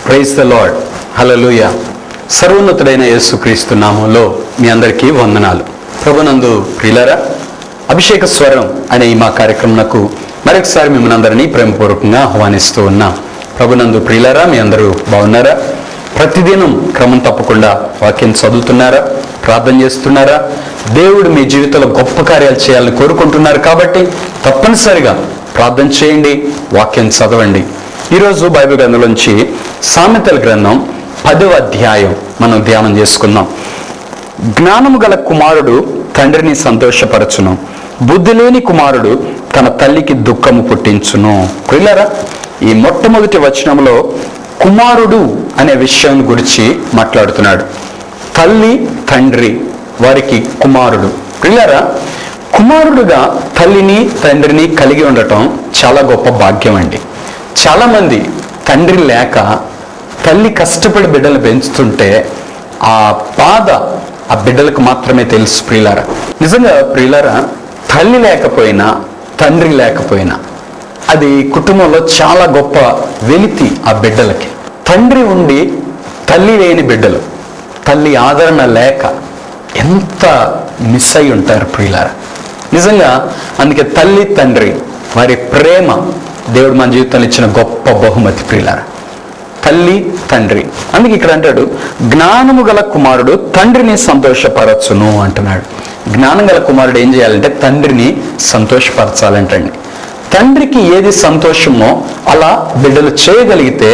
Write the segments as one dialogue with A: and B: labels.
A: Praise the lord. హల్లెలూయా. సర్వోన్నతుడైన యేసుక్రీస్తు నామంలో మీ అందరికీ వందనాలు. ప్రభునందు ప్రియులారా, అభిషేక స్వరం అనే ఈ మా కార్యక్రమంకు మరొకసారి మిమ్మల్ని అందరినీ ప్రేమపూర్వకంగా ఆహ్వానిస్తూ ఉన్నాం. ప్రభునందు ప్రియులారా, మీ అందరూ బాగున్నారా? ప్రతిదినం క్రమం తప్పకుండా వాక్యం చదువుతున్నారా? ప్రార్థన చేస్తున్నారా? దేవుడు మీ జీవితంలో గొప్ప కార్యాలు చేయాలని కోరుకుంటున్నారు కాబట్టి తప్పనిసరిగా ప్రార్థన చేయండి, వాక్యం చదవండి. ఈరోజు బైబిల్ గ్రంథంలోంచి సామెతల గ్రంథం 10వ అధ్యాయం మనం ధ్యానం చేసుకుందాం. జ్ఞానము గల కుమారుడు తండ్రిని సంతోషపరచును, బుద్ధి లేని కుమారుడు తన తల్లికి దుఃఖము పుట్టించును. ప్రియులారా, ఈ మొట్టమొదటి వచనంలో కుమారుడు అనే విషయం గురించి మాట్లాడుతున్నాడు. తల్లి తండ్రి వారికి కుమారుడు. ప్రియులారా, కుమారుడుగా తల్లిని తండ్రిని కలిగి ఉండటం చాలా గొప్ప భాగ్యం అండి. చాలామంది తండ్రి లేక తల్లి కష్టపడి బిడ్డలు పెంచుతుంటే ఆ బాధ ఆ బిడ్డలకు మాత్రమే తెలుసు. ప్రియులారా, నిజంగా ప్రియులారా, తల్లి లేకపోయినా తండ్రి లేకపోయినా అది కుటుంబంలో చాలా గొప్ప వెలితి ఆ బిడ్డలకి. తండ్రి ఉండి తల్లి లేని బిడ్డలు, తల్లి ఆదరణ లేక ఎంత మిస్ అయి ఉంటారు ప్రియులారా. నిజంగా అందుకే తల్లి తండ్రి వారి ప్రేమ దేవుడు మన జీవితంలో ఇచ్చిన గొప్ప బహుమతి ప్రియులారా. తల్లి తండ్రి. అందుకే ఇక్కడ అంటాడు, జ్ఞానము గల కుమారుడు తండ్రిని సంతోషపరచును అంటున్నాడు. జ్ఞానం గల కుమారుడు ఏం చేయాలంటే తండ్రిని సంతోషపరచాలంటండి. తండ్రికి ఏది సంతోషమో అలా బిడ్డలు చేయగలిగితే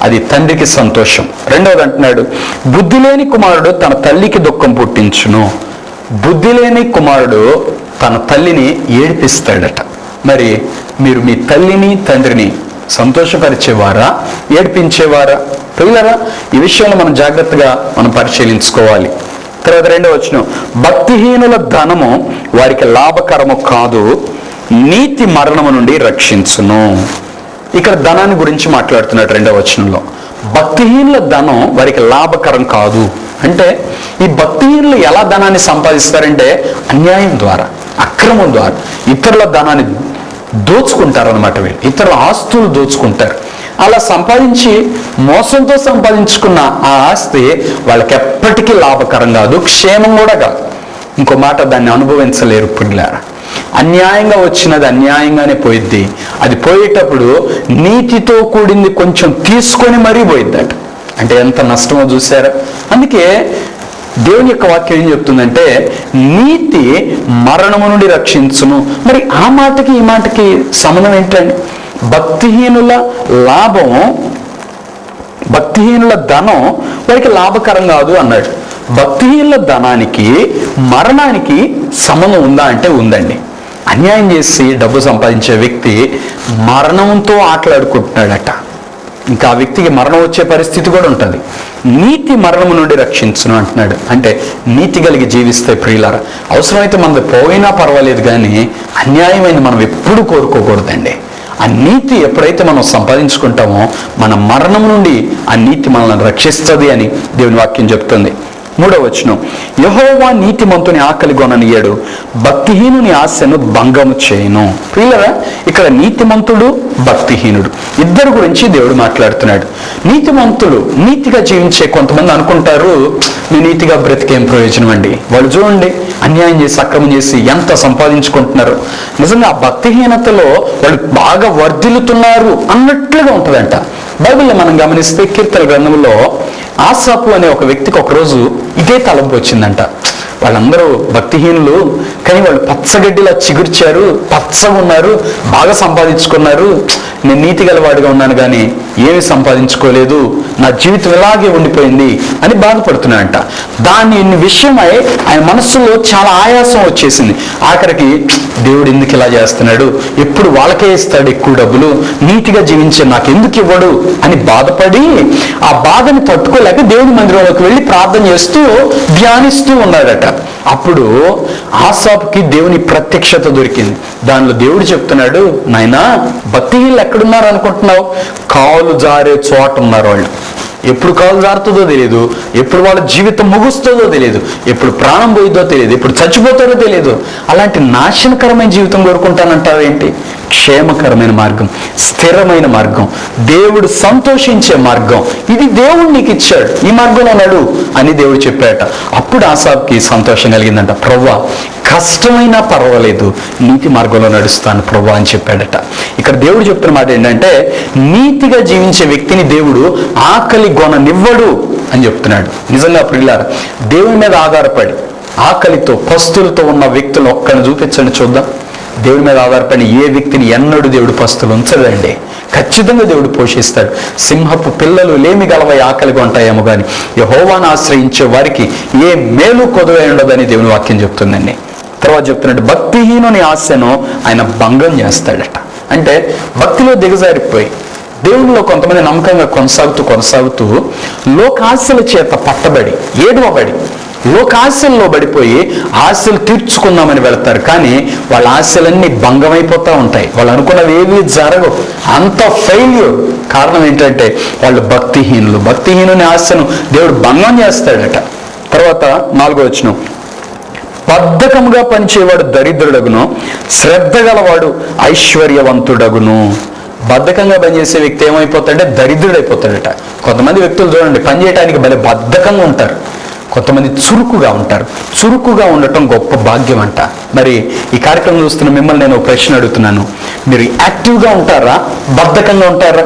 A: అది తండ్రికి సంతోషం. రెండవది అంటున్నాడు, బుద్ధి లేని కుమారుడు తన తల్లికి దుఃఖం పుట్టించును. బుద్ధి లేని కుమారుడు తన తల్లిని ఏడిపిస్తాడట. మరి మీరు మీ తల్లిని తండ్రిని సంతోషపరిచేవారా, ఏడిపించేవారా? ప్రియులారా, ఈ విషయంలో మనం జాగ్రత్తగా మనం పరిశీలించుకోవాలి. తర్వాత 2వ వచనం, భక్తిహీనుల ధనము వారికి లాభకరము కాదు, నీతి మరణము నుండి రక్షించును. ఇక్కడ ధనాన్ని గురించి మాట్లాడుతున్నాడు 2వ వచనంలో. భక్తిహీనుల ధనం వారికి లాభకరం కాదు అంటే, ఈ భక్తిహీనులు ఎలా ధనాన్ని సంపాదిస్తారంటే అన్యాయం ద్వారా, అక్రమం ద్వారా ఇతరుల ధనాన్ని దోచుకుంటారనమాట. వీళ్ళు ఇతరుల ఆస్తులు దోచుకుంటారు. అలా సంపాదించి మోసంతో సంపాదించుకున్న ఆ ఆస్తి వాళ్ళకి ఎప్పటికీ లాభకరం కాదు, క్షేమం కూడా కాదు. ఇంకో మాట, దాన్ని అనుభవించలేరు పిల్లారా. అన్యాయంగా వచ్చినది అన్యాయంగానే పోయిద్ది. అది పోయేటప్పుడు నీతితో కూడింది కొంచెం తీసుకొని మరీ పోయిద్దట. అంటే ఎంత నష్టమో చూసారా. అందుకే దేవుని యొక్క వాక్యం ఏం చెప్తుందంటే, నీతి మరణము నుండి రక్షించును. మరి ఆ మాటకి ఈ మాటకి సంబంధం ఏంటండి? భక్తిహీనుల లాభం, భక్తిహీనుల ధనం వారికి లాభకరం కాదు అన్నాడు. భక్తిహీనుల ధనానికి మరణానికి సంబంధం ఉందా అంటే ఉందండి. అన్యాయం చేసి డబ్బు సంపాదించే వ్యక్తి మరణంతో ఆటలాడుకుంటున్నాడట. ఇంకా ఆ వ్యక్తికి మరణం వచ్చే పరిస్థితి కూడా ఉంటుంది. నీతి మరణము నుండి రక్షించును అంటున్నాడు. అంటే నీతి కలిగి జీవిస్తే ప్రియులారా, అవసరమైతే మనది పోయినా పర్వాలేదు, కానీ అన్యాయమైంది మనం ఎప్పుడు కోరుకోకూడదండి. ఆ నీతి ఎప్పుడైతే మనం సంపాదించుకుంటామో మన మరణం నుండి ఆ నీతి మనల్ని రక్షిస్తుంది అని దేవుని వాక్యం చెప్తుంది. 3వ వచనం, యెహోవా నీతిమంతుని ఆకలి గొననీయడు, భక్తిహీనుని ఆశను భంగము చేయను. ప్రియులారా, ఇక్కడ నీతిమంతుడు భక్తిహీనుడు ఇద్దరు గురించి దేవుడు మాట్లాడుతున్నాడు. నీతిమంతుడు నీతిగా జీవించే కొంతమంది అనుకుంటారు, నేను నీతిగా బ్రతికేం ప్రయోజనం అండి, వాళ్ళు చూడండి అన్యాయం చేసి అక్రమం చేసి ఎంత సంపాదించుకుంటున్నారు. నిజంగా ఆ భక్తిహీనతలో వాళ్ళు బాగా వర్ధిల్లుతున్నారు అన్నట్లుగా ఉంటుందంట. బైబిల్లో మనం గమనిస్తే కీర్తన గ్రంథంలో ఆసాపు అనే ఒక వ్యక్తికి ఒకరోజు ఇదే తలంపు వచ్చిందంట. వాళ్ళందరూ భక్తిహీనులు, కానీ వాళ్ళు పచ్చగడ్డిలా చిగుర్చారు, పచ్చగా ఉన్నారు, బాగా సంపాదించుకున్నారు. నేను నీతి గలవాడిగా ఉన్నాను కానీ ఏమి సంపాదించుకోలేదు, నా జీవితం ఇలాగే ఉండిపోయింది అని బాధపడుతున్నాడంట. దాని విషయమై ఆయన మనస్సులో చాలా ఆయాసం వచ్చేసింది. ఆఖరికి దేవుడు ఎందుకు ఇలా చేస్తున్నాడు, ఎప్పుడు వాళ్ళకే ఇస్తాడు ఎక్కువ డబ్బులు, నీతిగా జీవించే నాకు ఎందుకు ఇవ్వడు అని బాధపడి ఆ బాధని తట్టుకోలేక దేవుడి మందిరంలోకి వెళ్ళి ప్రార్థన చేస్తూ ధ్యానిస్తూ ఉన్నాడట. అప్పుడు ఆసాపుకి దేవుని ప్రత్యక్షత దొరికింది. దానిలో దేవుడు చెప్తున్నాడు, నాయనా, భక్తిహీనులు ఎక్కడున్నారు అనుకుంటున్నావు? కాలు జారే చోట ఉన్నారు వాళ్ళు. ఎప్పుడు కాలు జారుతుందో తెలియదు, ఎప్పుడు వాళ్ళ జీవితం ముగుస్తుందో తెలియదు, ఎప్పుడు ప్రాణం పోయిద్దో తెలియదు, ఎప్పుడు చచ్చిపోతారో తెలియదు. అలాంటి నాశనకరమైన జీవితం కోరుకుంటానంటావేంటి? క్షేమకరమైన మార్గం, స్థిరమైన మార్గం, దేవుడు సంతోషించే మార్గం. ఇది దేవుడు నీకు ఇచ్చాడు, ఈ మార్గంలో నడు అని దేవుడు చెప్పాట. అప్పుడు ఆసాపుకి సంతోషం కలిగిందంట. ప్రభువా, కష్టమైనా పర్వాలేదు, నీతి మార్గంలో నడుస్తాను ప్రభువా అని చెప్పాడట. ఇక్కడ దేవుడు చెప్తున్న మాట ఏంటంటే, నీతిగా జీవించే వ్యక్తిని దేవుడు ఆకలి గొననివ్వడు అని చెప్తున్నాడు. నిజంగా ప్రియులారా, దేవుని మీద ఆధారపడి ఆకలితో పస్తులతో ఉన్న వ్యక్తులు ఒక్కరిని చూపించండి చూద్దాం. దేవుడి మీద ఆధారపడి ఏ వ్యక్తిని ఎన్నడూ దేవుడు పస్తులు ఉంచడండి. ఖచ్చితంగా దేవుడు పోషిస్తాడు. సింహపు పిల్లలు లేమి గలవై ఆకలిగా ఉంటాయేమో కానీ యెహోవాను ఆశ్రయించే వారికి ఏ మేలు కొదువై ఉండదని దేవుని వాక్యం చెప్తుందండి. తర్వాత చెప్తున్నాడు, భక్తిహీనుని ఆశను ఆయన భంగం చేస్తాడట. అంటే భక్తిలో దిగజారిపోయి దేవునిలో కొంతమంది నమ్మకంగా కొనసాగుతూ లోకాశల చేత పట్టబడి ఏడవబడి లోకాశల్లో పడిపోయి ఆశలు తీర్చుకుందామని వెళతారు. కానీ వాళ్ళ ఆశలన్నీ భంగమైపోతూ ఉంటాయి. వాళ్ళు అనుకున్నవి ఏవి జరగవు, అంత ఫెయిల్యూర్. కారణం ఏంటంటే వాళ్ళు భక్తిహీనుని ఆశను దేవుడు భంగం చేస్తాడట. తర్వాత 4వ వచనం, బద్ధకముగా పనిచేవాడు దరిద్రుడగును, శ్రద్ధ గలవాడు ఐశ్వర్యవంతుడగును. బద్ధకంగా పనిచేసే వ్యక్తి ఏమైపోతాడంటే దరిద్రుడైపోతాడట. కొంతమంది వ్యక్తులు చూడండి, పని చేయడానికి భలే బద్ధకంగా ఉంటారు, కొంతమంది చురుకుగా ఉంటారు. చురుకుగా ఉండటం గొప్ప భాగ్యం అంట. మరి ఈ కార్యక్రమం చూస్తున్న మిమ్మల్ని నేను ఒక ప్రశ్న అడుగుతున్నాను, మీరు యాక్టివ్గా ఉంటారా, బద్ధకంగా ఉంటారా?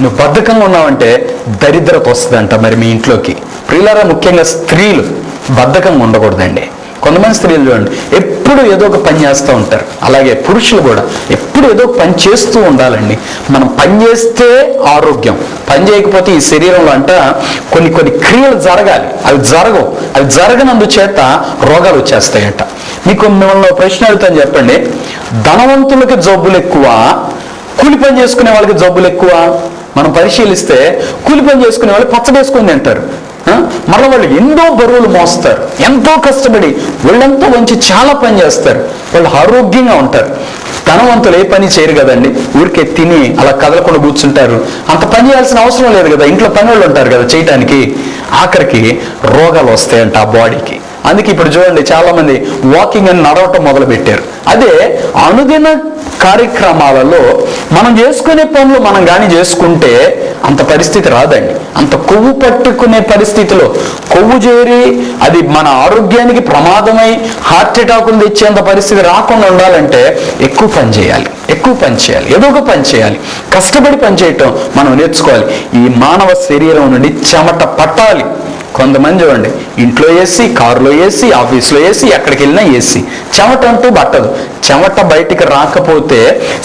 A: నువ్వు బద్ధకంగా ఉన్నావంటే దరిద్రత వస్తుందంట మరి మీ ఇంట్లోకి. ప్రియులారా, ముఖ్యంగా స్త్రీలు బద్ధకంగా ఉండకూడదండి. కొంతమంది స్త్రీలు చూడండి, ఎప్పుడు ఏదో ఒక పని చేస్తూ ఉంటారు. అలాగే పురుషులు కూడా ఎప్పుడు ఏదో ఒక పని చేస్తూ ఉండాలండి. మనం పని చేస్తే ఆరోగ్యం, పని చేయకపోతే ఈ శరీరంలో అంట కొన్ని క్రియలు జరగాలి, అవి జరగనందుచేత రోగాలు వచ్చేస్తాయంట. మిమ్మల్ని ప్రశ్న అడుగుతాను, చెప్పండి, ధనవంతులకి జబ్బులు ఎక్కువ, కూలి పని చేసుకునే వాళ్ళకి జబ్బులు ఎక్కువ? మనం పరిశీలిస్తే కూలి పని చేసుకునే వాళ్ళు పచ్చడేసుకొని తింటారు, మళ్ళీ వాళ్ళు ఎన్నో బరువులు మోస్తారు, ఎంతో కష్టపడి వాళ్ళంతా వంచి చాలా పని చేస్తారు, వాళ్ళు ఆరోగ్యంగా ఉంటారు. ధనవంతులు ఏ పని చేయరు కదండి, ఊరికే తిని అలా కదలకుండా కూర్చుంటారు. అంత పని చేయాల్సిన అవసరం లేదు కదా, ఇంట్లో పని వాళ్ళు ఉంటారు కదా చేయటానికి. ఆఖరికి రోగాలు వస్తాయంట ఆ బాడీకి. అందుకే ఇప్పుడు చూడండి, చాలా మంది వాకింగ్ అని నడవటం మొదలు పెట్టారు. అదే అనుదిన కార్యక్రమాలలో మనం చేసుకునే పనులు మనం కానీ చేసుకుంటే అంత పరిస్థితి రాదండి. అంత కొవ్వు పట్టుకునే పరిస్థితిలో కొవ్వు చేరి అది మన ఆరోగ్యానికి ప్రమాదమై హార్ట్ అటాకులు తెచ్చేంత పరిస్థితి రాకుండా ఉండాలంటే ఎక్కువ పని చేయాలి, ఏదో ఒక పని చేయాలి, కష్టపడి పని చేయటం మనం నేర్చుకోవాలి. ఈ మానవ శరీరం నుండి చెమట పట్టాలి. కొంతమంది చూడండి, ఇంట్లో ఏసీ, కారులో ఏసీ, ఆఫీస్లో ఏసీ, ఎక్కడికి వెళ్ళినా ఏసీ, చెమట అంటూ పట్టదు. చెమట బయటికి రాకపోతే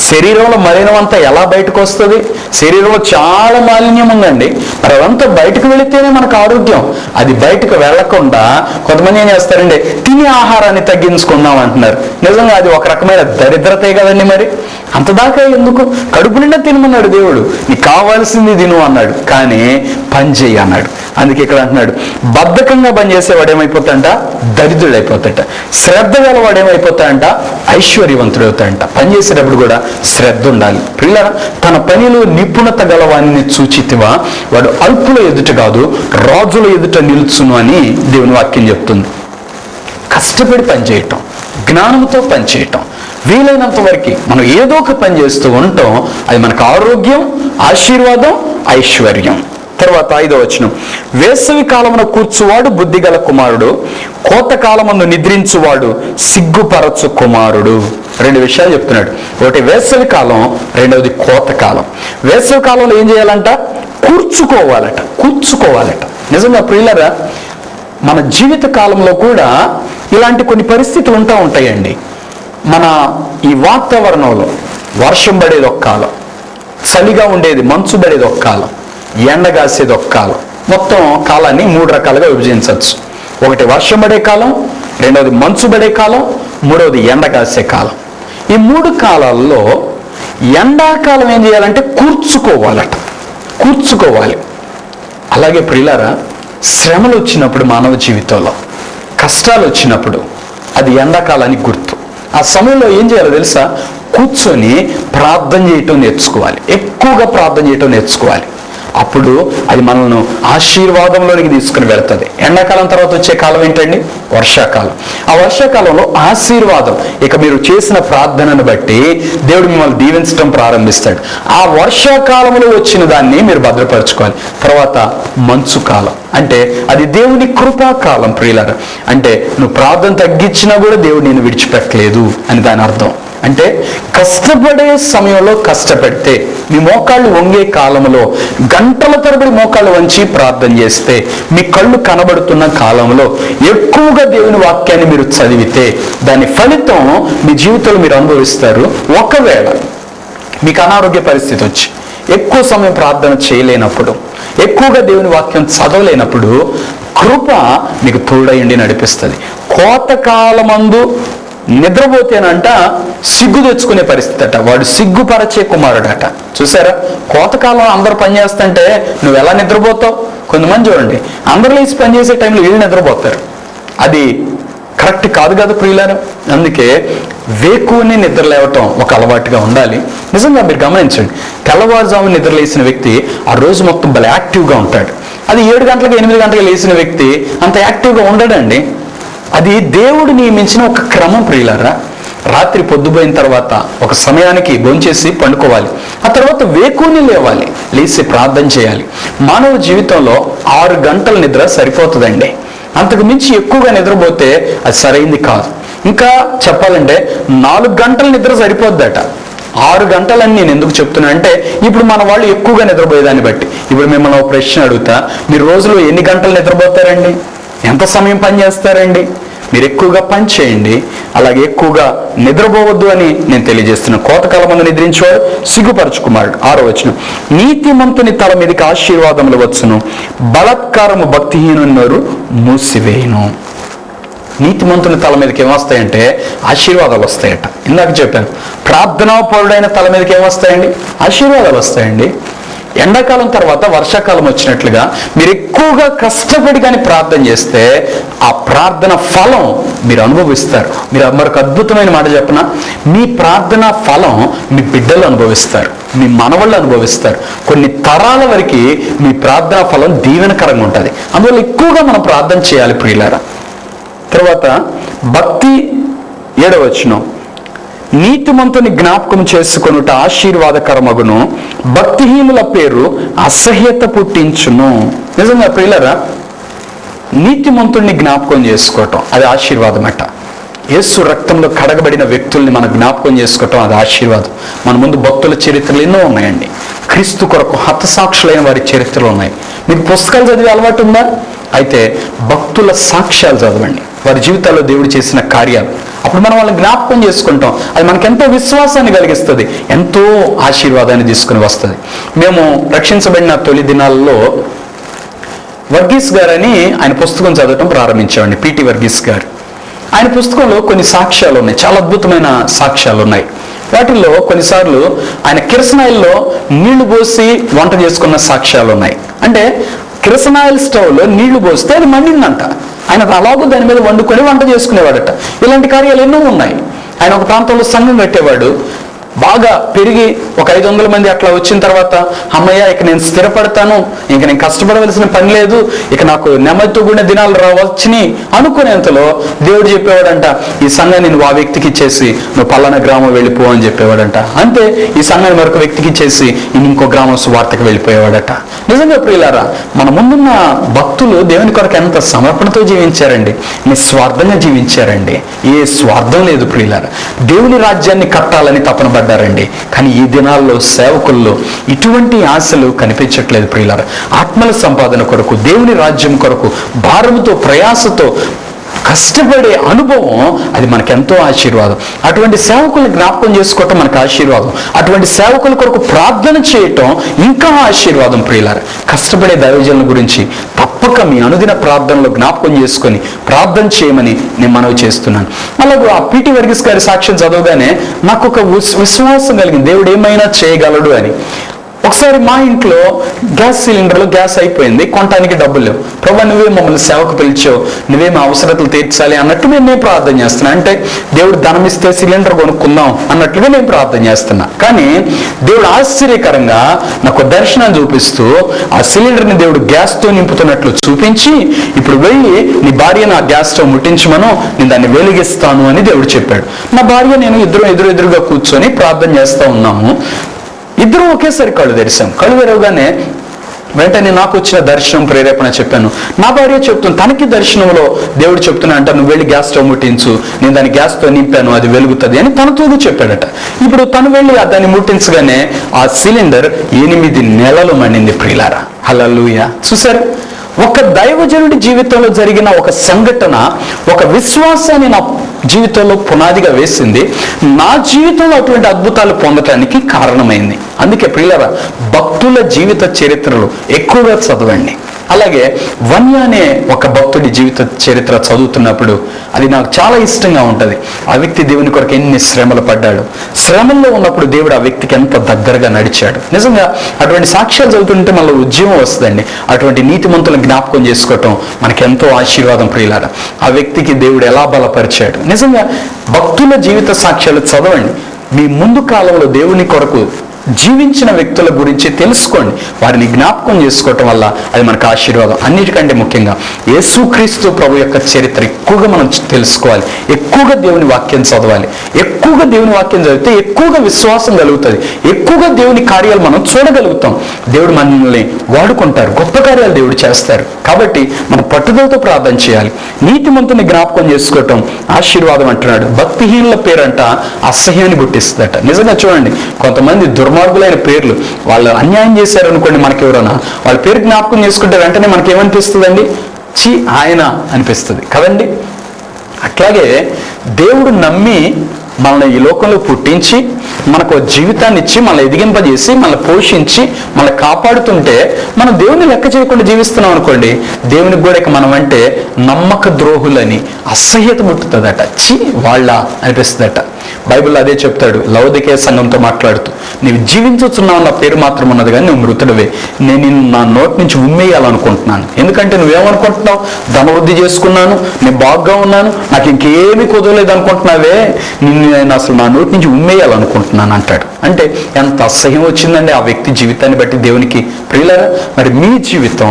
A: శరీరంలో మలినం అంతా ఎలా బయటకు వస్తుంది? శరీరంలో చాలా మాలిన్యం ఉందండి. మరి అదంతా బయటకు వెళితేనే మనకు ఆరోగ్యం. అది బయటకు వెళ్లకుండా కొంతమంది ఏం చేస్తారండి, తినే ఆహారాన్ని తగ్గించుకుందాం అంటున్నారు. నిజంగా అది ఒక రకమైన దరిద్రతే కదండి. మరి అంతదాకా ఎందుకు? కడుపు నిండా తినమన్నాడు దేవుడు, నీకు కావాల్సింది తిను అన్నాడు, కానీ పని చెయ్యి అన్నాడు. అందుకే ఇక్కడ అంటున్నాడు, బద్ధకంగా పనిచేసేవాడు ఏమైపోతాడంట, దరిద్రుడు అయిపోతాడట. శ్రద్ధ గలవాడు ఏమైపోతాడంట, ఐశ్వర్యవంతుడు అవుతాడంట. పని చేసేటప్పుడు కూడా శ్రద్ధ ఉండాలి. పిల్లల తన పనిలో నిపుణత గలవాన్ని చూచితివా, వాడు అల్పుల ఎదుట కాదు రాజుల ఎదుట నిలుచును అని దేవుని వాక్యం చెప్తుంది. కష్టపడి పనిచేయటం, జ్ఞానంతో పనిచేయటం, వీలైనంత వరకు మనం ఏదో ఒక పని చేస్తూ ఉంటాం. అది మనకు ఆరోగ్యం, ఆశీర్వాదం, ఐశ్వర్యం. తర్వాత 5వ వచనం, వేసవి కాలమున కూర్చువాడు బుద్ధిగల కుమారుడు, కోతకాలమును నిద్రించువాడు సిగ్గుపరచు కుమారుడు. 2 విషయాలు చెప్తున్నాడు. ఒకటి వేసవి కాలం, రెండవది కోతకాలం. వేసవి కాలంలో ఏం చేయాలంట, కూర్చుకోవాలట. నిజంగా ప్రియులారా, మన జీవిత కాలంలో కూడా ఇలాంటి కొన్ని పరిస్థితులు ఉంటాయండి. మన ఈ వాతావరణంలో వర్షం పడేది ఒక కాలం, చలిగా ఉండేది, మంచు పడేది ఒక కాలం, ఎండగాసేది ఒక కాలం. మొత్తం కాలాన్ని 3 రకాలుగా విభజించవచ్చు. ఒకటి వర్షం పడే కాలం, రెండవది మంచు పడే కాలం, మూడవది ఎండగాసే కాలం. ఈ 3 కాలాల్లో ఎండాకాలం ఏం చేయాలంటే కూర్చుకోవాలి. అలాగే ప్రియులారా, శ్రమలు వచ్చినప్పుడు మానవ జీవితంలో కష్టాలు వచ్చినప్పుడు అది ఎండాకాలానికి గుర్తు. ఆ సమయంలో ఏం చేయాలో తెలుసా, కూర్చొని ప్రార్థన చేయటం నేర్చుకోవాలి, ఎక్కువగా ప్రార్థన చేయటం నేర్చుకోవాలి. అప్పుడు అది మనల్ని ఆశీర్వాదంలోనికి తీసుకుని వెళ్తుంది. ఎండాకాలం తర్వాత వచ్చే కాలం ఏంటండి? వర్షాకాలం. ఆ వర్షాకాలంలో ఆశీర్వాదం, ఇక మీరు చేసిన ప్రార్థనను బట్టి దేవుడు మిమ్మల్ని దీవించడం ప్రారంభిస్తాడు. ఆ వర్షాకాలంలో వచ్చిన దాన్ని మీరు భద్రపరచుకోవాలి. తర్వాత మంచు కాలం, అంటే అది దేవుని కృపాకాలం ప్రియులారా. అంటే నువ్వు ప్రార్థన తగ్గించినా కూడా దేవుడు నేను విడిచిపెట్టలేదు అని దాని అర్థం. అంటే కష్టపడే సమయంలో కష్టపెడితే, మీ మోకాళ్ళు వంగే కాలంలో గంటల తరబడి మోకాళ్ళు వంచి ప్రార్థన చేస్తే, మీ కళ్ళు కనబడుతున్న కాలంలో ఎక్కువగా దేవుని వాక్యాన్ని మీరు చదివితే దాని ఫలితం మీ జీవితంలో మీరు అనుభవిస్తారు. ఒకవేళ మీకు అనారోగ్య పరిస్థితి వచ్చి ఎక్కువ సమయం ప్రార్థన చేయలేనప్పుడు, ఎక్కువగా దేవుని వాక్యం చదవలేనప్పుడు కృప మీకు తోడయండి నడిపిస్తుంది. కోతకాలమందు నిద్రపోతేనంట సిగ్గు తెచ్చుకునే పరిస్థితి అట. వాడు సిగ్గుపరచే కుమారుడట. చూసారా, కోతకాలం అందరు పని చేస్తుంటే నువ్వు ఎలా నిద్రపోతావు? కొంతమంది చూడండి, అందరు లేచి పనిచేసే టైంలో వీళ్ళు నిద్రపోతారు. అది కరెక్ట్ కాదు కదా ప్రియులారా. అందుకే వేకువనే నిద్ర లేవటం ఒక అలవాటుగా ఉండాలి. నిజంగా మీరు గమనించండి, తెల్లవారుజాము నిద్ర లేచిన వ్యక్తి ఆ రోజు మొత్తం భలే యాక్టివ్గా ఉంటాడు. అది 7 గంటలకు 8 గంటలకు లేచిన వ్యక్తి అంత యాక్టివ్గా ఉండడండి. అది దేవుడు నియమించిన ఒక క్రమం ప్రియులారా. రాత్రి పొద్దుపోయిన తర్వాత ఒక సమయానికి భోంచేసి పండుకోవాలి. ఆ తర్వాత వేకువని లేవాలి, లేచి ప్రార్థన చేయాలి. మానవ జీవితంలో 6 గంటల నిద్ర సరిపోతుందండి. అంతకు మించి ఎక్కువగా నిద్రపోతే అది సరైంది కాదు. ఇంకా చెప్పాలంటే 4 గంటల నిద్ర సరిపోద్దట. 6 గంటలని నేను ఎందుకు చెప్తున్నా అంటే, ఇప్పుడు మన వాళ్ళు ఎక్కువగా నిద్రపోయేదాన్ని బట్టి ఇప్పుడు మిమ్మల్ని ఒక ప్రశ్న అడుగుతా, మీరు రోజులో ఎన్ని గంటలు నిద్రపోతారండి? ఎంత సమయం పని చేస్తారండి? మీరు ఎక్కువగా పని చేయండి, అలాగే ఎక్కువగా నిద్రపోవద్దు అని నేను తెలియజేస్తున్నాను. కోతకాలం మందు నిద్రించేవాడు సిగ్గుపరచుకుమారుడు. 6వ వచనం, నీతిమంతుని తల మీదకి ఆశీర్వాదములు వచ్చును, బలాత్కారము భక్తిహీనున్నారు మూసివేయును. నీతిమంతుని తల మీదకి ఏమొస్తాయంటే ఆశీర్వాదాలు వస్తాయట. ఇందాక చెప్పాను, ప్రార్థనాపరుడైన తల మీదకి ఏమొస్తాయండి? ఆశీర్వాదాలు వస్తాయండి. ఎండాకాలం తర్వాత వర్షాకాలం వచ్చినట్లుగా మీరు ఎక్కువగా కష్టపడి కానీ ప్రార్థన చేస్తే ఆ ప్రార్థన ఫలం మీరు అనుభవిస్తారు. మీరు మరొక అద్భుతమైన మాట చెప్పనా, మీ ప్రార్థన ఫలం మీ బిడ్డలు అనుభవిస్తారు, మీ మనవళ్ళు అనుభవిస్తారు. కొన్ని తరాల వరకు మీ ప్రార్థన ఫలం దీవెనకరంగా ఉంటుంది. అందువల్ల ఎక్కువగా మనం ప్రార్థన చేయాలి ప్రియులారా. తర్వాత భక్తి 7వ వచనం, నీతిమంతుని జ్ఞాపకం చేసుకొనుట ఆశీర్వాదకరమగును, భక్తిహీనుల పేరు అసహ్యత పుట్టించును. నిజంగా ప్రియులారా, నీతిమంతుడిని జ్ఞాపకం చేసుకోవటం అది ఆశీర్వాదమట. యేసు రక్తంలో కడగబడిన వ్యక్తుల్ని మనం జ్ఞాపకం చేసుకోవటం అది ఆశీర్వాదం. మన ముందు భక్తుల చరిత్రలు ఎన్నో ఉన్నాయండి. క్రీస్తు కొరకు హతసాక్షులైన వారి చరిత్రలు ఉన్నాయి. మీకు పుస్తకాలు చదివే అలవాటు ఉందా? అయితే భక్తుల సాక్ష్యాలు చదవండి, వారి జీవితాల్లో దేవుడు చేసిన కార్యాలు. అప్పుడు మనం వాళ్ళని జ్ఞాపకం చేసుకుంటాం. అది మనకెంతో విశ్వాసాన్ని కలిగిస్తుంది, ఎంతో ఆశీర్వాదాన్ని తీసుకుని వస్తుంది. మేము రక్షించబడిన తొలి దినాల్లో వర్గీస్ గారని ఆయన పుస్తకం చదవటం ప్రారంభించామండి. పిటి వర్గీస్ గారు. ఆయన పుస్తకంలో కొన్ని సాక్ష్యాలు ఉన్నాయి, చాలా అద్భుతమైన సాక్ష్యాలు ఉన్నాయి. వాటిల్లో కొన్నిసార్లు ఆయన కిరసనాయిల్లో నీళ్లు పోసి వంట చేసుకున్న సాక్ష్యాలు ఉన్నాయి. అంటే కిరసనాయిల్ స్టవ్లో నీళ్లు పోస్తే అది మండిందంట. ఆయన అలాగూ దాని మీద వండుకొని వంట చేసుకునేవాడట. ఇలాంటి కార్యాలు ఎన్నో ఉన్నాయి. ఆయన ఒక ప్రాంతంలో సంఘం కట్టేవాడు. బాగా పెరిగి ఒక 500 మంది అట్లా వచ్చిన తర్వాత, అమ్మయ్య ఇక నేను స్థిరపడతాను, ఇంక నేను కష్టపడవలసిన పని లేదు, ఇక నాకు నెమ్మదితో కూడిన దినాలు రావచ్చినాయి అనుకునేంతలో దేవుడు చెప్పేవాడంట, ఈ సంఘాన్ని నువ్వు ఆ వ్యక్తికి ఇచ్చేసి నువ్వు పలానా గ్రామం వెళ్ళిపో అని చెప్పేవాడంట. అంతే, ఈ సంఘాన్ని మరొక వ్యక్తికి ఇచ్చేసి ఇంకో గ్రామం సువార్తకు వెళ్ళిపోయేవాడట. నిజంగా ప్రియులారా, మన ముందున్న భక్తులు దేవుని కొరకు ఎంత సమర్పణతో జీవించారండి, నిస్వార్థంగా జీవించారండి. ఏ స్వార్థం లేదు ప్రియులారా. దేవుని రాజ్యాన్ని కట్టాలని తపన పడ్డారండి. కానీ ఈ దినాల్లో సేవకుల్లో ఇటువంటి ఆశలు కనిపించట్లేదు ప్రియులారా. ఆత్మల సంపాదన కొరకు, దేవుని రాజ్యం కొరకు భారముతో ప్రయాసతో కష్టపడే అనుభవం అది మనకెంతో ఆశీర్వాదం. అటువంటి సేవకుల్ని జ్ఞాపకం చేసుకోవటం మనకు ఆశీర్వాదం. అటువంటి సేవకుల కొరకు ప్రార్థన చేయటం ఇంకా ఆశీర్వాదం ప్రియులారా. కష్టపడే దైవజనుల గురించి తప్పక మీ అనుదిన ప్రార్థనలో జ్ఞాపకం చేసుకొని ప్రార్థన చేయమని నేను మనవి చేస్తున్నాను. అలాగే ఆ పిటి వర్గీస్ గారి సాక్ష్యం చదవగానే నాకు ఒక విశ్వాసం కలిగింది, దేవుడు ఏమైనా చేయగలడు అని. ఒకసారి మా ఇంట్లో గ్యాస్ సిలిండర్లో గ్యాస్ అయిపోయింది, కొనడానికి డబ్బులు లేవు. ప్రభా నువ్వే మమ్మల్ని సేవకు పిలిచావు, నువ్వే మా అవసరతలు తీర్చాలి అన్నట్టు నేను ప్రార్థన చేస్తున్నా. అంటే దేవుడు ధనం ఇస్తే సిలిండర్ కొనుక్కుందాం అన్నట్లుగా నేను ప్రార్థన చేస్తున్నా. కానీ దేవుడు ఆశ్చర్యకరంగా నాకు దర్శనం చూపిస్తూ ఆ సిలిండర్ని దేవుడు గ్యాస్తో నింపుతున్నట్లు చూపించి, ఇప్పుడు వెళ్ళి నీ భార్యను ఆ గ్యాస్ స్టవ్ ముట్టించమను, నేను దాన్ని వెలిగిస్తాను అని దేవుడు చెప్పాడు. నా భార్య నేను ఇద్దరు ఎదురుగా కూర్చొని ప్రార్థన చేస్తూ ఉన్నాము. ఇద్దరు ఒకేసారి కళ్ళు తెరిచాం. కళ్ళు తెరవగానే వెంటనే నాకు వచ్చిన దర్శనం ప్రేరేపణ చెప్పాను. నా భార్య చెప్తుంది, తనకి దర్శనంలో దేవుడు చెప్తున్నా అంట, నువ్వు వెళ్ళి గ్యాస్ స్టవ్ ముట్టించు, నేను దాన్ని గ్యాస్తో నింపాను, అది వెలుగుతుంది అని తనతోడు చెప్పాడట. ఇప్పుడు తను వెళ్ళి దాన్ని ముట్టించగానే ఆ సిలిండర్ 8 నెలలు మండింది ప్రియులారా. హల్లెలూయా. చూసారు, ఒక దైవజనుడి జీవితంలో జరిగిన ఒక సంఘటన ఒక విశ్వాసాన్ని నా జీవితంలో పునాదిగా వేసింది. నా జీవితంలో అటువంటి అద్భుతాలు పొందటానికి కారణమైంది. అందుకే ప్రియులారా, భక్తుల జీవిత చరిత్రలు ఎక్కువగా చదవండి. అలాగే వన్య అనే ఒక భక్తుడి జీవిత చరిత్ర చదువుతున్నప్పుడు అది నాకు చాలా ఇష్టంగా ఉంటుంది. ఆ వ్యక్తి దేవుని కొరకు ఎన్ని శ్రమలు పడ్డాడు, శ్రమల్లో ఉన్నప్పుడు దేవుడు ఆ వ్యక్తికి ఎంత దగ్గరగా నడిచాడు. నిజంగా అటువంటి సాక్ష్యాలు చదువుతుంటే మళ్ళీ ఉద్యమం వస్తుందండి. అటువంటి నీతిమంతులను జ్ఞాపకం చేసుకోవటం మనకి ఎంతో ఆశీర్వాదం ప్రియులారా. ఆ వ్యక్తికి దేవుడు ఎలా బలపరిచాడు. నిజంగా భక్తుల జీవిత సాక్ష్యాలు చదవండి. మీ ముందు కాలంలో దేవుని కొరకు జీవించిన వ్యక్తుల గురించి తెలుసుకోండి, వారిని జ్ఞాపకం చేసుకోవటం వల్ల అది మనకు ఆశీర్వాదం. అన్నిటికంటే ముఖ్యంగా యేసుక్రీస్తు ప్రభు యొక్క చరిత్ర ఎక్కువగా మనం తెలుసుకోవాలి, ఎక్కువగా దేవుని వాక్యం చదవాలి. ఎక్కువగా దేవుని వాక్యం చదివితే ఎక్కువగా విశ్వాసం కలుగుతుంది, ఎక్కువగా దేవుని కార్యాలు మనం చూడగలుగుతాం. దేవుడు మనల్ని వాడుకుంటారు, గొప్ప కార్యాలు దేవుడు చేస్తారు. కాబట్టి మనం పట్టుదలతో ప్రార్థన చేయాలి. నీతిమంతుని జ్ఞాపకం చేసుకోవటం ఆశీర్వాదం అంటున్నాడు. భక్తిహీనుల పేరంట అసహ్యాన్ని పుట్టిస్తుందట. నిజంగా చూడండి, కొంతమంది దుర్మార్గులైన పేర్లు, వాళ్ళు అన్యాయం చేశారు అనుకోండి, మనకి ఎవరైనా వాళ్ళ పేరు జ్ఞాపకం చేసుకుంటే వెంటనే మనకి ఏమనిపిస్తుందండి? చి ఆయన అనిపిస్తుంది కదండి. అట్లాగే దేవుడు నమ్మి మనల్ని ఈ లోకంలో పుట్టించి మనకు జీవితాన్ని ఇచ్చి మనల్ని ఎదిగింపజేసి మనల్ని పోషించి మనల్ని కాపాడుతుంటే మనం దేవుని లెక్క చేయకుండా జీవిస్తున్నాం అనుకోండి, దేవునికి కూడా ఇక మనం అంటే నమ్మక ద్రోహులని అసహ్యత పుట్టుతుందట. చి వాళ్ళ అనిపిస్తుందట. బైబిల్ అదే చెప్తాడు లవోదికయ సంఘంతో మాట్లాడుతూ, నీవు జీవించుతున్నావు నా పేరు మాత్రం ఉన్నది కానీ నువ్వు మృతుడివే, నేను నిన్ను నా నోటి నుంచి ఉమ్మేయాలనుకుంటున్నాను. ఎందుకంటే నువ్వేమనుకుంటున్నావు? ధనవృద్ధి చేసుకున్నాను, నేను బాగా ఉన్నాను, నాకు ఇంకేమీ కుదరలేదు అనుకుంటున్నావే, నేను అసలు నా నోటి నుంచి ఉమ్మేయాలనుకుంటున్నాను అంటాడు. అంటే ఎంత అసహ్యం వచ్చిందండి ఆ వ్యక్తి జీవితాన్ని బట్టి దేవునికి. ప్రియులారా, మరి మీ జీవితం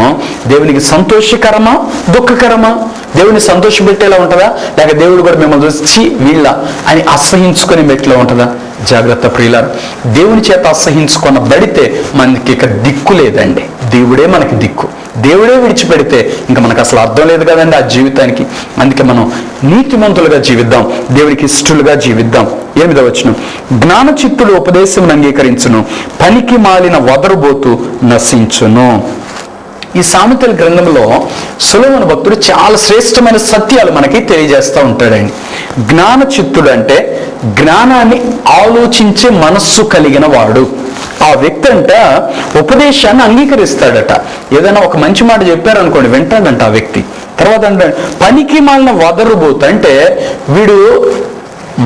A: దేవునికి సంతోషకరమా దుఃఖకరమా? దేవుని సంతోషపెట్టేలా ఉంటుందా, లేక దేవుడు కూడా మిమ్మల్ని చూసి వీళ్ళ అని అసహించుకొని మెట్లో ఉంటుందా? జాగ్రత్త ప్రియులారా, దేవుని చేత అసహించుకున్న బడితే మనకి ఇక దిక్కు లేదండి. దేవుడే మనకి దిక్కు. దేవుడే విడిచిపెడితే ఇంకా మనకు అసలు అర్థం లేదు కదండి ఆ జీవితానికి. అందుకే మనం నీతిమంతులుగా జీవిద్దాం, దేవునికి ఇష్టలుగా జీవిద్దాం. 8వ వచనం, జ్ఞానచిత్తుడు ఉపదేశం అంగీకరించును, పనికి మాలిన వదరుబోతు నశించును. ఈ సామెతల గ్రంథంలో సొలొమోను భక్తుడు చాలా శ్రేష్టమైన సత్యాలు మనకి తెలియజేస్తూ ఉంటాడండి. జ్ఞానచిత్తుడు అంటే జ్ఞానాన్ని ఆలోచించే మనస్సు కలిగిన వాడు. ఆ వ్యక్తి అంట ఉపదేశాన్ని అంగీకరిస్తాడట. ఏదైనా ఒక మంచి మాట చెప్పారనుకోండి వింటాడంట ఆ వ్యక్తి. తర్వాత అంటే పనికి మాలిన వదరుబోతు అంటే వీడు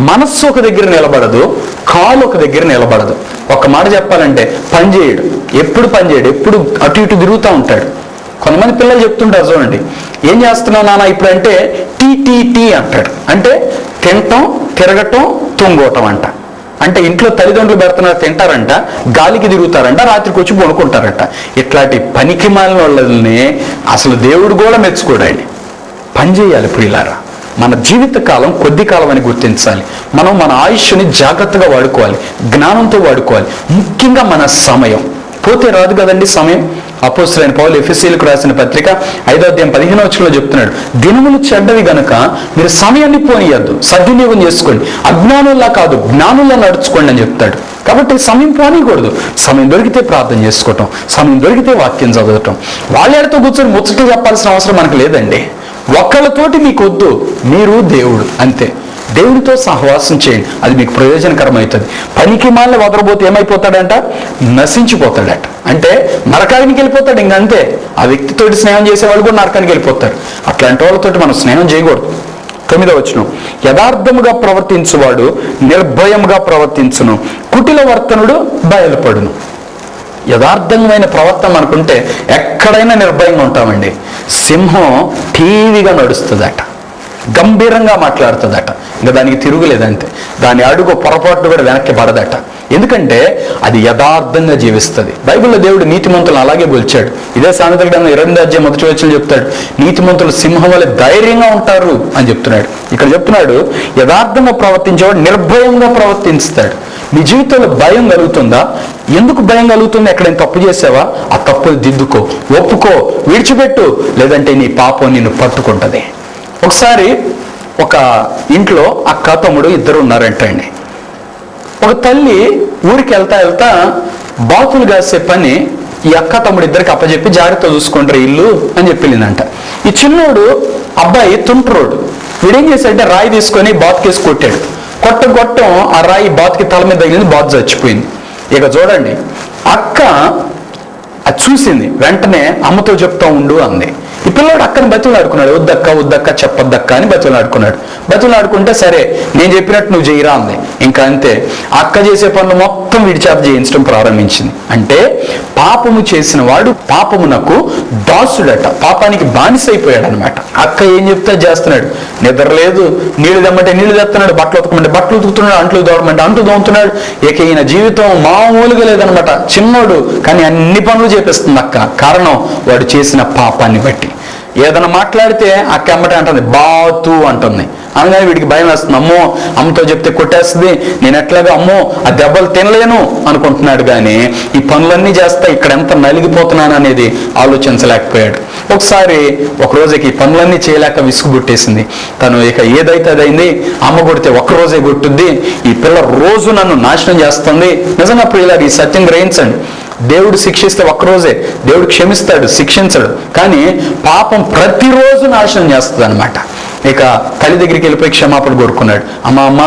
A: మనస్సు ఒక దగ్గర నిలబడదు, కాలు ఒక దగ్గర నిలబడదు. ఒక మాట చెప్పాలంటే పని చేయడు, ఎప్పుడు పని చేయడు, ఎప్పుడు అటు ఇటు తిరుగుతూ ఉంటాడు. కొంతమంది పిల్లలు చెప్తుంటారు చూడండి, ఏం చేస్తున్నావు నాన్న ఇప్పుడు అంటే టీ అంటాడు. అంటే తినటం, తిరగటం, తొంగోటం అంట. అంటే ఇంట్లో తల్లిదండ్రులు పెడుతున్నారు, తింటారంట, గాలికి తిరుగుతారంట, రాత్రికి వచ్చి పడుకుంటారంట. ఇట్లాంటి పనికి మాలిన వాళ్ళని అసలు దేవుడు కూడా మెచ్చుకోడండి. పని చేయాలి ప్రియులారా. మన జీవిత కాలం కొద్ది కాలం అని గుర్తించాలి. మనం మన ఆయుష్ని జాగ్రత్తగా వాడుకోవాలి, జ్ఞానంతో వాడుకోవాలి. ముఖ్యంగా మన సమయం పోతే రాదు కదండి సమయం. అపోస్తలుడైన పౌలు ఎఫెసీయులకు రాసిన పత్రిక 5వ అధ్యాయం 15వ వచనంలో చెప్తున్నాడు, దినములు చెడ్డవి గనుక మీరు సమయాన్ని పోనీయద్దు, సద్వినియోగం చేసుకోండి, అజ్ఞానుల్లా కాదు జ్ఞానుల్లా నడుచుకోండి అని చెప్తాడు. కాబట్టి సమయం పోనీయకూడదు. సమయం దొరికితే ప్రార్థన చేసుకోవటం, సమయం దొరికితే వాక్యం చదవటం. వాళ్ళతో కూర్చొని ముచ్చట చెప్పాల్సిన అవసరం మనకు లేదండి. ఒక్కళ్ళతోటి మీకు వద్దు, మీరు దేవుడు అంతే. దేవుడితో సహవాసం చేయండి, అది మీకు ప్రయోజనకరమవుతుంది. పనికి మాలిన వదరబోతే ఏమైపోతాడంట? నశించిపోతాడట. అంటే నరకానికి వెళ్ళిపోతాడు. ఇంకంతే. ఆ వ్యక్తితోటి స్నేహం చేసేవాళ్ళు కూడా నరకానికి వెళ్ళిపోతారు. అట్లాంటి వాళ్ళతోటి మనం స్నేహం చేయకూడదు. 9వ వచనం, యథార్థముగా ప్రవర్తించువాడు నిర్భయముగా ప్రవర్తించును, కుటిల వర్తనుడు బయలుపడును. యథార్థమైన ప్రవర్తన అనుకుంటే ఎక్కడైనా నిర్భయంగా ఉంటామండి. సింహం టీవీగా నడుస్తుందట, గంభీరంగా మాట్లాడుతుందట, ఇంకా దానికి తిరుగులేదంతే. దాని అడుగు పొరపాటు కూడా వెనక్కి పడదట. ఎందుకంటే అది యథార్థంగా జీవిస్తుంది. బైబిల్లో దేవుడు నీతిమంతులను అలాగే పోల్చాడు. ఇదే సామెతల గ్రంథం 20వ అధ్యాయం 1వ వచనం చెప్తాడు, నీతిమంతులు సింహం వలె ధైర్యంగా ఉంటారు అని చెప్తున్నాడు. ఇక్కడ చెప్తున్నాడు యథార్థంగా ప్రవర్తించేవాడు నిర్భయంగా ప్రవర్తిస్తాడు. నీ జీవితంలో భయం కలుగుతుందా? ఎందుకు భయం కలుగుతుంది? ఎక్కడైనా తప్పు చేసావా? ఆ తప్పులు దిద్దుకో, ఒప్పుకో, విడిచిపెట్టు, లేదంటే నీ పాపం నిన్ను పట్టుకుంటుంది. ఒకసారి ఒక ఇంట్లో అక్క తమ్ముడు ఇద్దరు ఉన్నారంటండి. ఒక తల్లి ఊరికి వెళ్తా బాతులు కాసే పని ఈ అక్క తమ్ముడు ఇద్దరికి అప్పచెప్పి జాగ్రత్త చూసుకుంటారు ఇల్లు అని చెప్పిందంట. ఈ చిన్నోడు అబ్బాయి తుంట్రోడు, వీడేం చేశాడంటే రాయి తీసుకొని బాతుకేసి కొట్టాడు. కొట్టం ఆ రాయి బాతుకి తల మీద తగిలింది, బాతు చచ్చిపోయింది. ఇక చూడండి, అక్క అది చూసింది, వెంటనే అమ్మతో చెప్తా ఉండు అంది. ఈ పిల్లవాడు అక్కని బతులాడుకున్నాడు, వద్దక్క చెప్పొద్దక్క అని బతులాడుకుంటే సరే నేను చెప్పినట్టు నువ్వు చేయరా అంది. ఇంకా అంతే, అక్క చేసే పనులు మొత్తం వీడి చేత చేయించడం ప్రారంభించింది. అంటే పాపము చేసిన వాడు పాపమునకు దాసుడట, పాపానికి బానిసైపోయాడు అనమాట. అక్క ఏం చెప్తే చేస్తున్నాడు. నిద్ర లేదు, నీళ్లు తెమ్మంటే నీళ్లు తెస్తున్నాడు, బట్టలు ఉతకమంటే బట్టలు ఉతుకుతున్నాడు, అంట్లు దోవమంటే అంట్లు దోముతున్నాడు. ఇక ఈయన జీవితం మామూలుగా లేదనమాట. చిన్నోడు కానీ అన్ని పనులు చేపిస్తుంది అక్క. కారణం వాడు చేసిన పాపాన్ని బట్టి. ఏదైనా మాట్లాడితే అక్క అమ్మటే అంటుంది, బాతు అంటుంది. అనగానే వీడికి భయం వేస్తుంది, అమ్మో అమ్మతో చెప్తే కొట్టేస్తుంది, నేను ఎట్లాగా అమ్మో ఆ దెబ్బలు తినలేను అనుకుంటున్నాడు. కానీ ఈ పనులన్నీ చేస్తా ఇక్కడ ఎంత నలిగిపోతున్నాను అనేది ఆలోచించలేకపోయాడు. ఒకసారి ఒక రోజుకి ఈ పనులన్నీ చేయలేక విసుగు పుట్టేసింది. తను ఇక ఏదైతే అదైంది, అమ్మ కొడితే ఒక్కరోజే కొట్టుద్ది, ఈ పిల్ల రోజు నన్ను నాశనం చేస్తుంది. నిజంగా ప్రియులారా, ఈ సత్యం గ్రహించండి. దేవుడు శిక్షిస్తే ఒక్కరోజే, దేవుడు క్షమిస్తాడు, శిక్షించడు. కానీ పాపం ప్రతిరోజు నాశనం చేస్తుంది అనమాట. ఇక తల్లి దగ్గరికి వెళ్ళిపోయి క్షమాపణ కోరుకున్నాడు. అమ్మ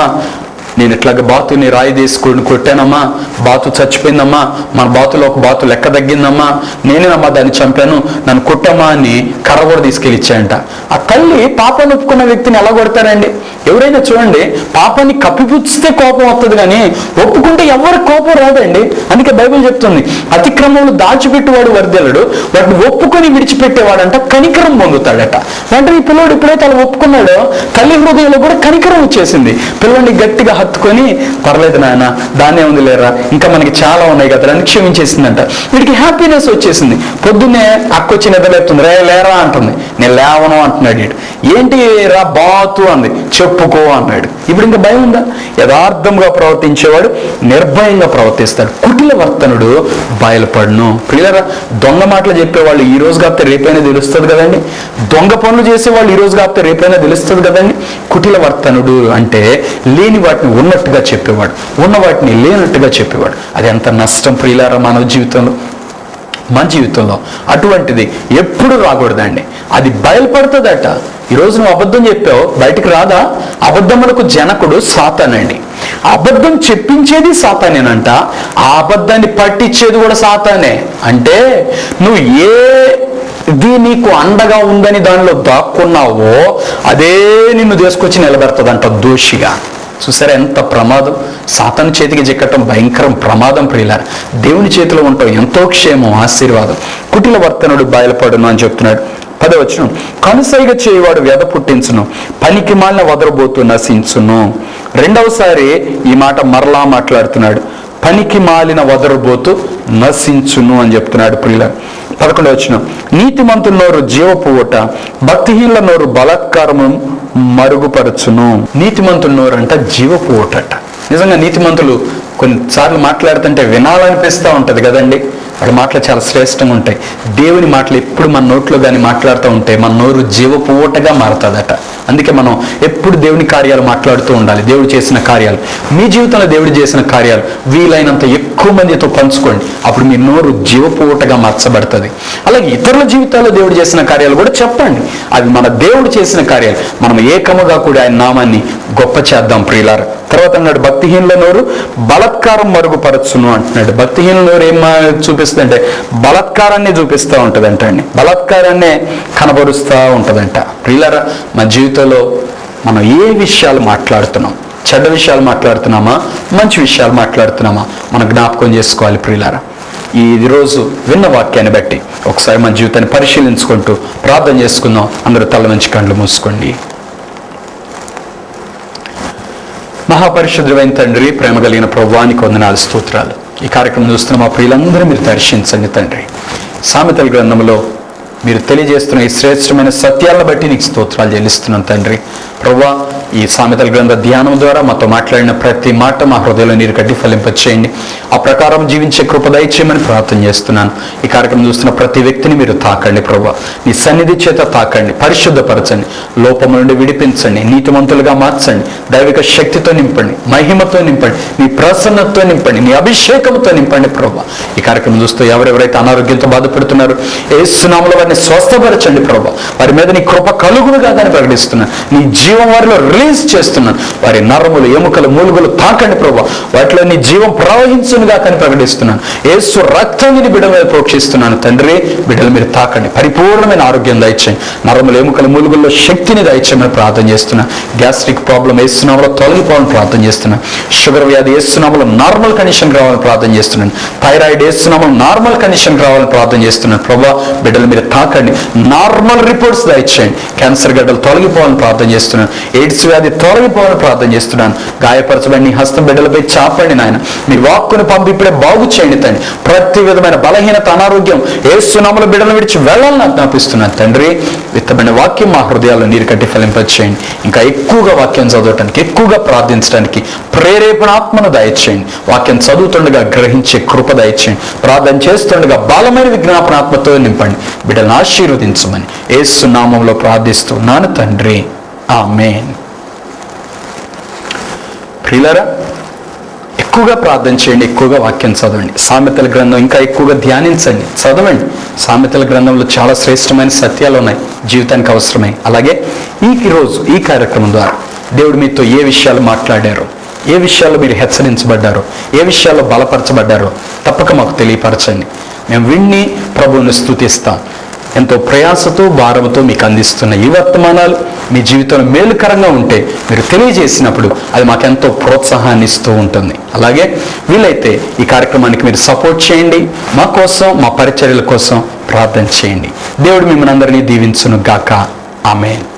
A: నేను ఇట్లాగా బాతుని రాయి తీసుకొని కొట్టానమ్మా, బాతు చచ్చిపోయిందమ్మా, మన బాతులో ఒక బాతు లెక్క తగ్గిందమ్మా, నేనేనమ్మా దాన్ని చంపాను, నన్ను కొట్టమ్మా అని కర్ర కూడా తీసుకెళ్ళి ఇచ్చాయంట. ఆ తల్లి పాపాన్ని ఒప్పుకున్న వ్యక్తిని ఎలా కొడతారండి? ఎవరైనా చూడండి, పాపాన్ని కప్పిపుచ్చితే కోపం వస్తుంది, కానీ ఒప్పుకుంటే ఎవరి కోపం రాదండి. అందుకే బైబిల్ చెప్తుంది, అతిక్రమంలో దాచిపెట్టేవాడు వర్దెలడు, వాటిని ఒప్పుకొని విడిచిపెట్టేవాడంట కనికరం పొందుతాడట. వెంటనే ఈ పిల్లవాడు ఎప్పుడైతే అలా ఒప్పుకున్నాడో తల్లి హృదయంలో కూడా కనికరం వచ్చేసింది. పిల్లల్ని గట్టిగా హత్తుకొని, పర్లేదు నాయన దాన్నే ఉంది లేరా, ఇంకా మనకి చాలా ఉన్నాయి కదా అని క్షమించేసిందంట. వీడికి హ్యాపీనెస్ వచ్చేసింది. పొద్దున్నే అక్కొచ్చి నిద్రలేపుతుంది, లేరా అంటుంది. నేను లేవను అంటున్నాడు. వీడు ఏంటి రా బాతు అంది, చెప్పుకో అన్నాడు. ఇప్పుడు ఇంకా భయం ఉందా? యథార్థంగా ప్రవర్తించేవాడు నిర్భయంగా ప్రవర్తిస్తాడు. కుటిల వర్తనుడు బయలుపడును. ప్రియులారా, దొంగ మాటలు చెప్పేవాళ్ళు ఈ రోజు కాకపోతే రేపైనా తెలుస్తుంది కదండి. దొంగ పనులు చేసేవాళ్ళు ఈ రోజు కాకపోతే రేపైనా తెలుస్తుంది కదండి. కుటిల వర్తనుడు అంటే లేని వాటిని ఉన్నట్టుగా చెప్పేవాడు, ఉన్న వాటిని లేనట్టుగా చెప్పేవాడు. అది ఎంత నష్టం ప్రియులారా మన జీవితంలో. అటువంటిది ఎప్పుడు రాకూడదండి. అది బయలుపడుతుందట. ఈరోజు నువ్వు అబద్ధం చెప్పావు, బయటికి రాదా? అబద్ధములకు జనకుడు సాతానండి. అబద్ధం చెప్పించేది సాతానేనంట, ఆ అబద్ధాన్ని పట్టించేది కూడా సాతానే. అంటే నువ్వు ఏది నీకు అండగా ఉందని దానిలో దాక్కున్నావో అదే నిన్ను తీసుకొచ్చి నిలబెడతాదంట దోషిగా. చూసారా ఎంత ప్రమాదం? సాతాను చేతికి చిక్కటం భయంకరం ప్రమాదం ప్రియులారా. దేవుని చేతిలో ఉంటాం ఎంతో క్షేమం, ఆశీర్వాదం. కుటిల వర్తనుడు బయలుపడును అని చెప్తున్నాడు. 10వ వచనం, కనుసైగ చేయవాడు వ్యధ పుట్టించును, పనికి మాలిన వదరబోతూ నశించును. రెండవసారి ఈ మాట మరలా మాట్లాడుతున్నాడు, పనికి మాలిన వదరబోతూ నశించును అని చెప్తున్నాడు ప్రియులారా. 11వ వచనం, నీతిమంతుల నోరు జీవపు ఊట, భక్తిహీనుల నోరు బలాత్కారము మరుగుపరచును. నీతిమంతుల నోరు అంట జీవపు ఊటట. నిజంగా నీతిమంతులు కొన్నిసార్లు మాట్లాడుతుంటే వినాలనిపిస్తూ ఉంటుంది కదండి. వాడి మాటలు చాలా శ్రేష్టంగా ఉంటాయి. దేవుని మాటలు ఎప్పుడు మన నోట్లో కానీ మాట్లాడుతూ ఉంటే మన నోరు జీవపు ఊటగా మారుతుందట. అందుకే మనం ఎప్పుడు దేవుని కార్యాలు మాట్లాడుతూ ఉండాలి. దేవుడు చేసిన కార్యాలు, మీ జీవితంలో దేవుడు చేసిన కార్యాలు వీలైనంత ఎక్కువ మందితో పంచుకోండి. అప్పుడు మీ నోరు జీవపు ఊటగా మార్చబడుతుంది. అలాగే ఇతరుల జీవితాల్లో దేవుడు చేసిన కార్యాలు కూడా చెప్పండి. అవి మన దేవుడు చేసిన కార్యాలు. మనం ఏకముగా కూడా ఆయన నామాన్ని గొప్ప చేద్దాం ప్రియులారా. తర్వాత అన్నాడు, భక్తిహీనుల నోరు బలాత్కారం మరుగుపరచును అంటున్నాడు. భక్తిహీనుల నోరు ఏం చూపిస్తుందంటే బలాత్కారాన్ని చూపిస్తూ ఉంటుందంట అండి. బలాత్కారాన్నే కనబరుస్తూ ఉంటుందంట. ప్రియులారా, మన జీవితంలో మనం ఏ విషయాలు మాట్లాడుతున్నాం? చెడ్డ విషయాలు మాట్లాడుతున్నామా, మంచి విషయాలు మాట్లాడుతున్నామా? మనం జ్ఞాపకం చేసుకోవాలి ప్రియులారా. ఈ రోజు విన్న వాక్యాన్ని బట్టి ఒకసారి మన జీవితాన్ని పరిశీలించుకుంటూ ప్రార్థన చేసుకుందాం. అందరూ తల నుంచి కళ్ళు మూసుకోండి. మహాపరిశుద్ధుడైన తండ్రి, ప్రేమ కలిగిన ప్రభువానికి వందనాలు, స్తోత్రాలు. ఈ కార్యక్రమం చూస్తున్న మా ప్రియులందరూ మీరు దర్శించండి తండ్రి. సామెతల గ్రంథంలో మీరు తెలియజేస్తున్న ఈ శ్రేష్టమైన సత్యాలను బట్టి నీకు స్తోత్రాలు చెల్లిస్తున్నాను తండ్రి. ప్రభువా, ఈ సామెతల గ్రంథ ధ్యానం ద్వారా మాతో మాట్లాడిన ప్రతి మాట మా హృదయంలో నీరు కట్టి ఫలింపచేయండి. ఆ ప్రకారం జీవించే కృప దయచేయమని ప్రార్థన చేస్తున్నాను. ఈ కార్యక్రమం చూస్తున్న ప్రతి వ్యక్తిని మీరు తాకండి ప్రభువా, నీ సన్నిధి చేత తాకండి, పరిశుద్ధపరచండి, లోపము నుండి విడిపించండి, నీతిమంతులుగా మార్చండి, దైవిక శక్తితో నింపండి, మహిమతో నింపండి, నీ ప్రసన్నతో నింపండి, నీ అభిషేకంతో నింపండి ప్రభువా. ఈ కార్యక్రమం చూస్తూ ఎవరెవరైతే అనారోగ్యంతో బాధపడుతున్నారో యేసు నామములో వారిని స్వస్థపరచండి ప్రభువా. వారి మీద నీ కృప కలుగునుగా దాన్ని ప్రకటిస్తున్నాను. నీ జీవం వారిలో రిలీజ్ చేస్తున్నాను. వారి నరములు, ఎముకలు, మూలుగులు తాకండి ప్రభువా. వాటిలో నీ జీవం ప్రవహించునుగా కానీ ప్రకటిస్తున్నాను. యేసు రక్తాన్ని బిడ్డల మీద ప్రోక్షిస్తున్నాను తండ్రి. బిడ్డలు మీరు తాకండి, పరిపూర్ణమైన ఆరోగ్యం దయచేయండి. నరములు, ఎముకలు, మూలుగుల్లో శక్తిని దయచేయమని ప్రార్థన చేస్తున్నాను. గ్యాస్ట్రిక్ ప్రాబ్లం యేసునామములో తొలగిపోవాలని ప్రార్థన చేస్తున్నాను. షుగర్ వ్యాధి యేసునామములో నార్మల్ కండిషన్ రావాలని ప్రార్థన చేస్తున్నాను. థైరాయిడ్ యేసునామములో నార్మల్ కండిషన్ రావాలని ప్రార్థన చేస్తున్నాను. ప్రభువా, బిడ్డలు మీరు తాకండి, నార్మల్ రిపోర్ట్స్ దయచేయండి. క్యాన్సర్ గడ్డలు తొలగిపోవాలని ప్రార్థన చేస్తున్నాను. ఎయిడ్స్ వ్యాధి తొలగిపోవాలని ప్రార్థన చేస్తున్నాను. గాయపరచబడి నీ హస్తం బిడ్డలపై చాపండి నాయన. మీ వాక్కుని పంపి ఇప్పుడే బాగు చేయండి తండ్రి. ప్రతి విధమైన బలహీనత, అనారోగ్యం యేసు నామములో బిడ్డలను విడిచి వెళ్ళాలని ఆజ్ఞాపిస్తున్నాను తండ్రి. విత్తమైన వాక్యం మా హృదయాల్లో నీరు కట్టి ఫలింపచేయండి. ఇంకా ఎక్కువగా వాక్యం చదవటానికి, ఎక్కువగా ప్రార్థించడానికి ప్రేరేపణాత్మను దయచేయండి. వాక్యం చదువుతుండగా గ్రహించే కృప దయచేయండి. ప్రార్థన చేస్తుండగా బలమైన విజ్ఞాపనాత్మతో నింపండి. బిడ్డలను ఆశీర్వదించమని యేసు నామములో ప్రార్థిస్తున్నాను తండ్రి, ఆమేన్. ప్రియులారా, ఎక్కువగా ప్రార్థన చేయండి, ఎక్కువగా వాక్యం చదవండి. సామెతల గ్రంథం ఇంకా ఎక్కువగా ధ్యానించండి, చదవండి. సామెతల గ్రంథంలో చాలా శ్రేష్టమైన సత్యాలు ఉన్నాయి, జీవితానికి అవసరమై. అలాగే ఈ కార్యక్రమం ద్వారా దేవుడు మీతో ఏ విషయాలు మాట్లాడారో, ఏ విషయాల్లో మీరు హెచ్చరించబడ్డారో, ఏ విషయాల్లో బలపరచబడ్డారో తప్పక మాకు తెలియపరచండి. మేము విన్ని ప్రభువును స్తుతిస్తాం. ఎంతో ప్రయాసతో, భారంతో మీకు అందిస్తున్న ఈ వర్తమానాలు మీ జీవితంలో మేలుకరంగా ఉంటే మీరు తెలియజేసినప్పుడు అది మాకెంతో ప్రోత్సాహాన్ని ఇస్తూ ఉంటుంది. అలాగే వీలైతే ఈ కార్యక్రమానికి మీరు సపోర్ట్ చేయండి. మా కోసం, మా పరిచర్యల కోసం ప్రార్థన చేయండి. దేవుడు మిమ్మల్ని అందరినీ దీవించును గాక. ఆమేన్.